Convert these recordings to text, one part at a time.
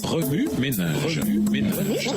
Remue ménage. Remue ménage.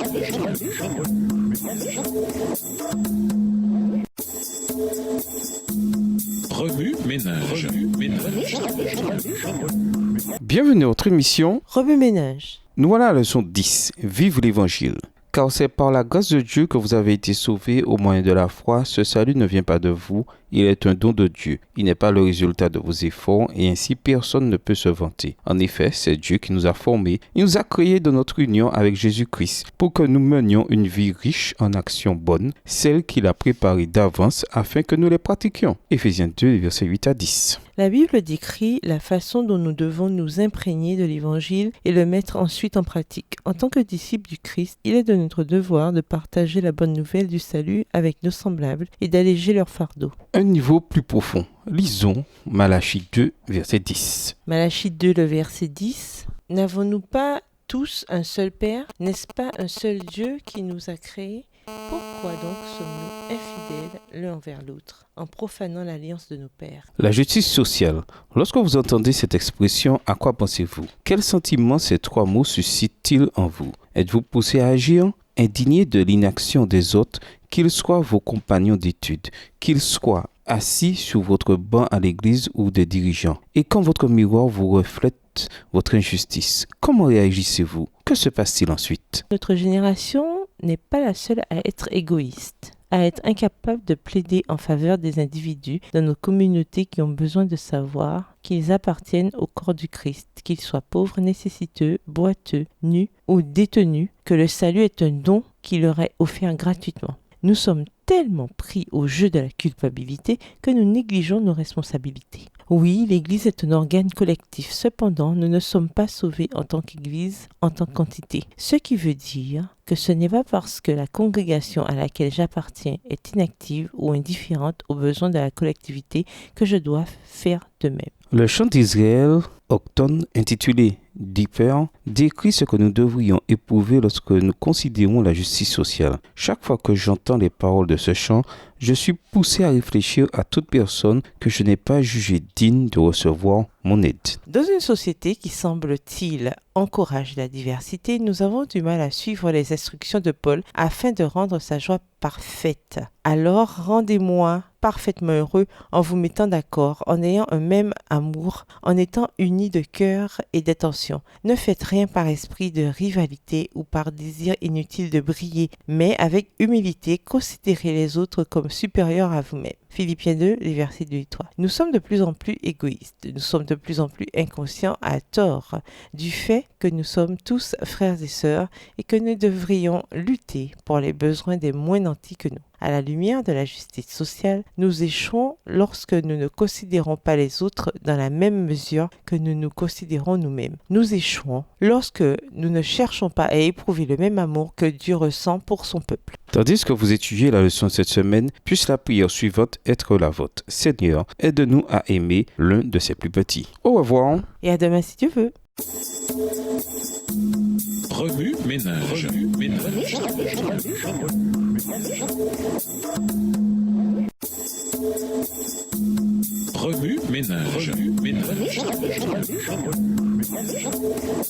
Bienvenue à notre émission. Remue ménage. Nous voilà à la leçon 10. Vive l'Évangile. Car c'est par la grâce de Dieu que vous avez été sauvés au moyen de la foi. Ce salut ne vient pas de vous, il est un don de Dieu. Il n'est pas le résultat de vos efforts et ainsi personne ne peut se vanter. En effet, c'est Dieu qui nous a formés. Il nous a créés dans notre union avec Jésus-Christ pour que nous menions une vie riche en actions bonnes, celles qu'il a préparées d'avance afin que nous les pratiquions. Éphésiens 2, versets 8 à 10. La Bible décrit la façon dont nous devons nous imprégner de l'Évangile et le mettre ensuite en pratique. En tant que disciples du Christ, il est de notre devoir de partager la bonne nouvelle du salut avec nos semblables et d'alléger leur fardeau. Un niveau plus profond. Lisons Malachie 2, verset 10. Malachie 2, le verset 10. N'avons-nous pas tous un seul Père? N'est-ce pas un seul Dieu qui nous a créés? Pourquoi donc sommes-nous infidèles l'un envers l'autre, en profanant l'alliance de nos pères? La justice sociale. Lorsque vous entendez cette expression, à quoi pensez-vous? Quel sentiment ces trois mots suscitent-ils en vous? Êtes-vous poussé à agir? Indigné de l'inaction des autres, qu'ils soient vos compagnons d'études, qu'ils soient assis sur votre banc à l'église ou des dirigeants. Et quand votre miroir vous reflète votre injustice, comment réagissez-vous? Que se passe-t-il ensuite? Notre génération n'est pas la seule à être égoïste, à être incapable de plaider en faveur des individus dans nos communautés qui ont besoin de savoir qu'ils appartiennent au corps du Christ, qu'ils soient pauvres, nécessiteux, boiteux, nus ou détenus, que le salut est un don qui leur est offert gratuitement. Nous sommes tellement pris au jeu de la culpabilité que nous négligeons nos responsabilités. Oui, l'Église est un organe collectif. Cependant, nous ne sommes pas sauvés en tant qu'Église, en tant qu'entité. Ce qui veut dire que ce n'est pas parce que la congrégation à laquelle j'appartiens est inactive ou indifférente aux besoins de la collectivité que je dois faire de même. Le chant d'Israël, Octone, intitulé Deeper, décrit ce que nous devrions éprouver lorsque nous considérons la justice sociale. Chaque fois que j'entends les paroles de ce chant, je suis poussé à réfléchir à toute personne que je n'ai pas jugée digne de recevoir mon aide. Dans une société qui, semble-t-il, encourage la diversité, nous avons du mal à suivre les instructions de Paul afin de rendre sa joie parfaite. Alors, rendez-moi parfaitement heureux en vous mettant d'accord, en ayant un même amour, en étant unis de cœur et d'attention. Ne faites rien par esprit de rivalité ou par désir inutile de briller, mais avec humilité, considérez les autres comme supérieurs à vous-même. Philippiens 2, les versets 2 et 3. Nous sommes de plus en plus égoïstes, nous sommes de plus en plus inconscients à tort du fait que nous sommes tous frères et sœurs et que nous devrions lutter pour les besoins des moins nantis que nous. À la lumière de la justice sociale, nous échouons lorsque nous ne considérons pas les autres dans la même mesure que nous nous considérons nous-mêmes. Nous échouons lorsque nous ne cherchons pas à éprouver le même amour que Dieu ressent pour son peuple. Tandis que vous étudiez la leçon de cette semaine, puisse la prière suivante être la vôtre. Seigneur, aide-nous à aimer l'un de ses plus petits. Au revoir. Et à demain si Dieu veut. Remue ménage. Remue ménage.